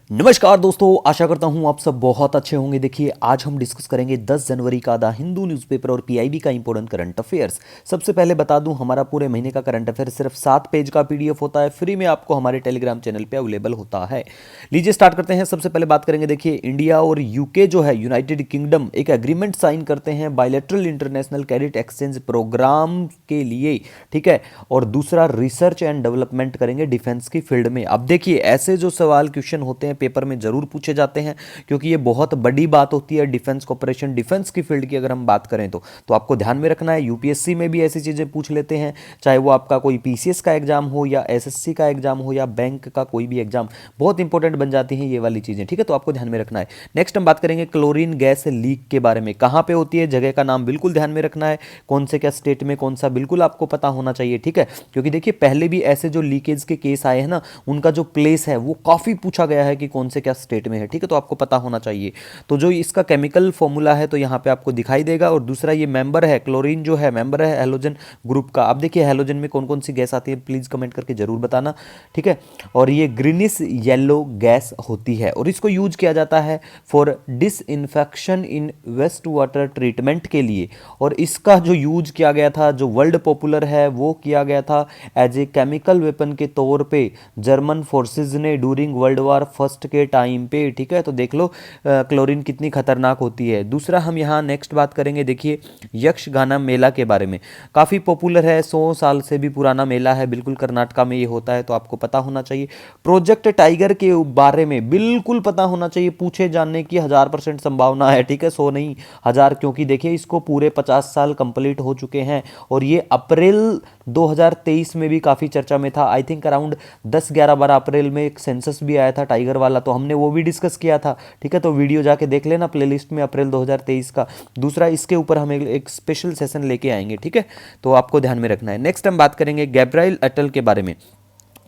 नमस्कार दोस्तों, आशा करता हूँ आप सब बहुत अच्छे होंगे। देखिए, आज हम डिस्कस करेंगे 10 जनवरी का द हिंदू न्यूज़पेपर और पीआईबी का इंपॉर्टेंट करंट अफेयर्स। सबसे पहले बता दूं, हमारा पूरे महीने का करंट अफेयर सिर्फ 7 पेज का पीडीएफ होता है, फ्री में आपको हमारे टेलीग्राम चैनल पे अवेलेबल होता है। लीजिए स्टार्ट करते हैं। सबसे पहले बात करेंगे, देखिए इंडिया और यूके जो है, यूनाइटेड किंगडम, एक एग्रीमेंट साइन करते हैं bilateral international credit exchange program के लिए, ठीक है। और दूसरा, रिसर्च एंड डेवलपमेंट करेंगे डिफेंस की फील्ड में। अब देखिए, ऐसे जो सवाल क्वेश्चन होते हैं पेपर में जरूर पूछे जाते हैं, क्योंकि ये बहुत बड़ी बात होती है। डिफेंस कॉपरेशन, डिफेंस की फील्ड की अगर हम बात करें तो आपको ध्यान में रखना है। यूपीएससी में भी ऐसी चीजें पूछ लेते हैं, चाहे वो आपका कोई पीसीएस का एग्जाम हो या एसएससी का एग्जाम हो या बैंक का कोई भी एग्जाम, बहुत इंपॉर्टेंट बन जाती हैं ये वाली चीजें, ठीक है। तो आपको ध्यान में रखना है। नेक्स्ट हम बात करेंगे क्लोरीन गैस लीक के बारे में। कहां पे होती है, जगह का नाम बिल्कुल ध्यान में रखना है, कौन से क्या स्टेट में, कौन सा, बिल्कुल आपको पता होना चाहिए, ठीक है। क्योंकि देखिए, पहले भी ऐसे जो लीकेज के केस आए हैं ना, उनका जो प्लेस है वो काफी पूछा गया है कि कौन से क्या स्टेट में है, ठीक है। तो आपको पता होना चाहिए। तो जो इसका केमिकल फॉर्मूला है तो यहाँ पे आपको दिखाई देगा। और दूसरा, ये मेंबर है, क्लोरीन जो है मेंबर है हैलोजन ग्रुप का। अब देखिए, हैलोजन में कौन कौन सी गैस आती है, प्लीज कमेंट करके जरूर बताना, ठीक है। और ये ग्रीनिश येलो गैस होती है और इसको यूज किया जाता है for disinfection in waste water treatment के लिए। और इसका जो यूज किया गया था, जो वर्ल्ड पॉपुलर है, वो किया गया था एज ए केमिकल वेपन के तौर पे जर्मन फोर्सेज ने ड्यूरिंग वर्ल्ड वार फर्स्ट के टाइम पे, ठीक है। तो देख लो क्लोरीन कितनी खतरनाक होती है। दूसरा, हम यहाँ नेक्स्ट बात करेंगे, देखिए यक्षगाना मेला के बारे में। काफ़ी पॉपुलर है, 100 साल से भी पुराना मेला है, बिल्कुल कर्नाटका में ये होता है, तो आपको पता होना चाहिए। प्रोजेक्ट टाइगर के बारे में बिल्कुल पता होना चाहिए, पूछे जाने की 1000% संभावना है, ठीक है। 100 नहीं, 1000, क्योंकि देखिए इसको पूरे 50 साल कंप्लीट हो चुके हैं और ये अप्रैल 2023 में भी काफ़ी चर्चा में था। आई थिंक अराउंड 10-11-12 अप्रैल में एक सेंसस भी आया था टाइगर वाला, तो हमने वो भी डिस्कस किया था, ठीक है। तो वीडियो जाके देख लेना प्लेलिस्ट में, अप्रैल 2023 का। दूसरा, इसके ऊपर हम एक स्पेशल सेशन लेके आएंगे, ठीक है। तो आपको ध्यान में रखना है। नेक्स्ट हम बात करेंगे गैब्राइल अटल के बारे में,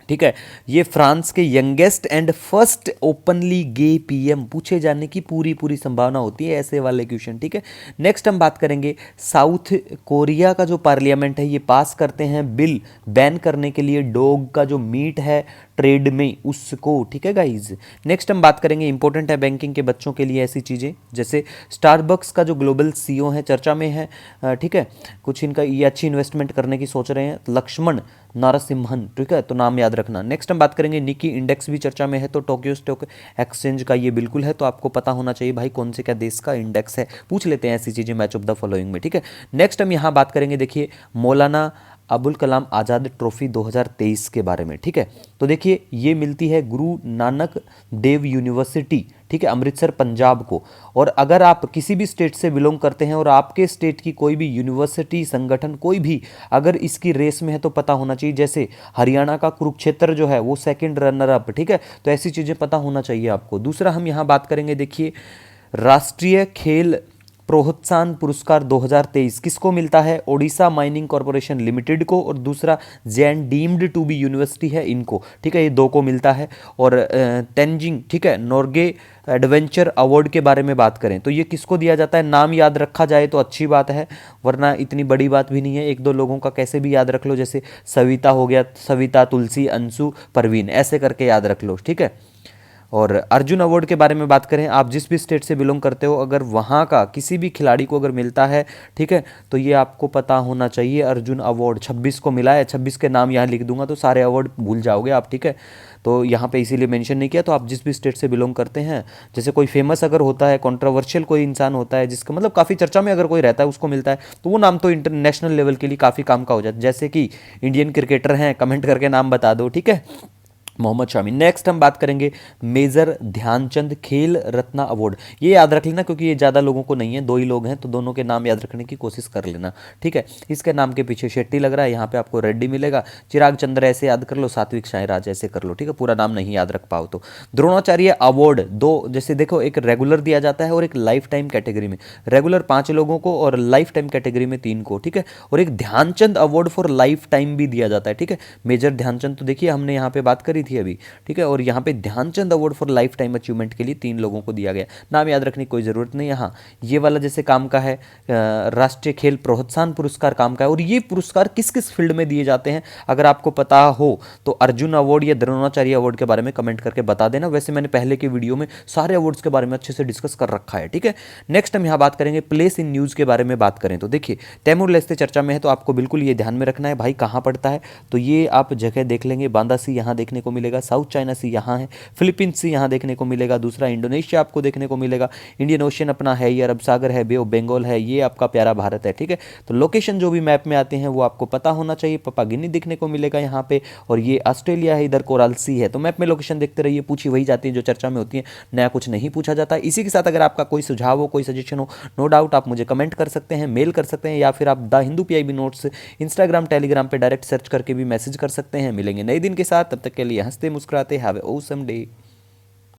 ठीक है। ये फ्रांस के youngest and first openly gay PM, पूछे जाने की पूरी पूरी संभावना होती है ऐसे वाले क्वेश्चन, ठीक है। नेक्स्ट हम बात करेंगे, साउथ कोरिया का जो पार्लियामेंट है, ये पास करते हैं बिल बैन करने के लिए डॉग का जो मीट है ट्रेड में उसको, ठीक है गाइज। नेक्स्ट हम बात करेंगे, इंपॉर्टेंट है बैंकिंग के बच्चों के लिए ऐसी चीज़ें, जैसे स्टारबक्स का जो ग्लोबल सीईओ है, चर्चा में है, ठीक है। कुछ इनका ये अच्छी इन्वेस्टमेंट करने की सोच रहे हैं, लक्ष्मण नारसिम्हन, ठीक है। तो नाम याद रखना। नेक्स्ट हम बात करेंगे, निकी इंडेक्स भी चर्चा में है, तो टोक्यो स्टॉक एक्सचेंज का ये बिल्कुल है, तो आपको पता होना चाहिए भाई कौन से क्या देश का इंडेक्स है। पूछ लेते हैं ऐसी चीज़ें मैच ऑफ द फॉलोइंग में, ठीक है। नेक्स्ट हम यहाँ बात करेंगे, देखिए मौलाना अबुल कलाम आज़ाद ट्रॉफी 2023 के बारे में, ठीक है। तो देखिए, ये मिलती है गुरु नानक देव यूनिवर्सिटी, ठीक है, अमृतसर पंजाब को। और अगर आप किसी भी स्टेट से बिलोंग करते हैं और आपके स्टेट की कोई भी यूनिवर्सिटी संगठन कोई भी अगर इसकी रेस में है तो पता होना चाहिए। जैसे हरियाणा का कुरुक्षेत्र जो है वो सेकंड रनर अप, ठीक है। तो ऐसी चीज़ें पता होना चाहिए आपको। दूसरा, हम यहाँ बात करेंगे, देखिए राष्ट्रीय खेल प्रोत्साहन पुरस्कार 2023 किसको मिलता है, ओडिशा माइनिंग कॉरपोरेशन लिमिटेड को, और दूसरा Jain deemed to be university है इनको, ठीक है। ये दो को मिलता है। और तेंजिंग, ठीक है, नॉर्गे एडवेंचर अवार्ड के बारे में बात करें तो ये किसको दिया जाता है, नाम याद रखा जाए तो अच्छी बात है, वरना इतनी बड़ी बात भी नहीं है। एक दो लोगों का कैसे भी याद रख लो, जैसे सविता हो गया, सविता, तुलसी, अंशु, परवीन, ऐसे करके याद रख लो, ठीक है। और अर्जुन अवार्ड के बारे में बात करें, आप जिस भी स्टेट से बिलोंग करते हो, अगर वहाँ का किसी भी खिलाड़ी को अगर मिलता है, ठीक है, तो ये आपको पता होना चाहिए। अर्जुन अवार्ड 26 को मिला है, 26 के नाम यहाँ लिख दूंगा तो सारे अवार्ड भूल जाओगे आप, ठीक है। तो यहाँ पे इसीलिए मेंशन नहीं किया। तो आप जिस भी स्टेट से बिलोंग करते हैं, जैसे कोई फेमस अगर होता है, कंट्रोवर्शियल कोई इंसान होता है जिसका मतलब काफ़ी चर्चा में अगर कोई रहता है, उसको मिलता है, तो वो नाम तो इंटरनेशनल लेवल के लिए काफ़ी काम का हो जाता है। जैसे कि इंडियन क्रिकेटर हैं, कमेंट करके नाम बता दो, ठीक है, मोहम्मद शामी। नेक्स्ट हम बात करेंगे मेजर ध्यानचंद खेल रत्न अवार्ड। ये याद रख लेना क्योंकि ये ज़्यादा लोगों को नहीं है, दो ही लोग हैं, तो दोनों के नाम याद रखने की कोशिश कर लेना, ठीक है। इसके नाम के पीछे शेट्टी लग रहा है, यहाँ पे आपको रेड्डी मिलेगा। चिराग चंद्र ऐसे याद कर लो, सात्विक साईराज ऐसे कर लो, ठीक है। पूरा नाम नहीं याद रख पाओ तो। द्रोणाचार्य अवार्ड दो, जैसे देखो एक रेगुलर दिया जाता है और एक लाइफ टाइम कैटेगरी में। रेगुलर 5 लोगों को और लाइफ टाइम कैटेगरी में 3 को, ठीक है। और एक Dhyanchand award for lifetime भी दिया जाता है, ठीक है। मेजर ध्यानचंद तो देखिए हमने यहाँ पे बात करी थी, थी अभी, ठीक है। और यहाँ पे Dhyanchand award for lifetime achievement के लिए 3 लोगों को दिया गया। नाम याद रखने की कोई ज़रूरत नहीं है। हाँ, ये वाला जैसे काम का है, राष्ट्रीय खेल प्रोत्साहन पुरस्कार काम का है। और ये पुरस्कार किस किस फील्ड में दिए जाते हैं, अगर आपको पता हो तो अर्जुन अवार्ड या द्रोणाचार्य अवार्ड के बारे में कमेंट करके बता देना। वैसे मैंने पहले के वीडियो में सारे अवार्ड्स के बारे में अच्छे से डिस्कस कर रखा है, ठीक है। नेक्स्ट हम यहाँ बात करेंगे प्लेस इन न्यूज़ के बारे में बात करें तो देखिए, तैमूर लेस्ते चर्चा में है, तो आपको बिल्कुल ये ध्यान में रखना है भाई कहाँ पड़ता है। तो ये आप जगह देख लेंगे, बांदा सी यहाँ देखने को मिलेगा, साउथ चाइना सी यहाँ है, फिलीपींस सी यहाँ देखने को मिलेगा, दूसरा इंडोनेशिया आपको देखने को मिलेगा, इंडियन ओशन अपना है, ये अरब सागर है, बे ऑफ बंगाल है, ये आपका प्यारा भारत है, ठीक है। तो लोकेशन जो भी मैप में आते हैं वो आपको पता होना चाहिए। पपा गिनी देखने को मिलेगा यहाँ पे, और ये ऑस्ट्रेलिया है, इधर कोरल सी है। तो मैप में लोकेशन देखते रहिए, पूछी वही जाती है जो चर्चा में होती है, नया कुछ नहीं पूछा जाता है। इसी के साथ अगर आपका कोई सुझाव हो, कोई सजेशन हो, नो डाउट आप मुझे कमेंट कर सकते हैं, मेल कर सकते हैं, या फिर आप the Hindu PIB notes Instagram Telegram पे डायरेक्ट सर्च करके भी मैसेज कर सकते हैं। मिलेंगे नए दिन के साथ, तब तक के लिए हंसते मुस्कुराते, हैव ए ऑसम डे।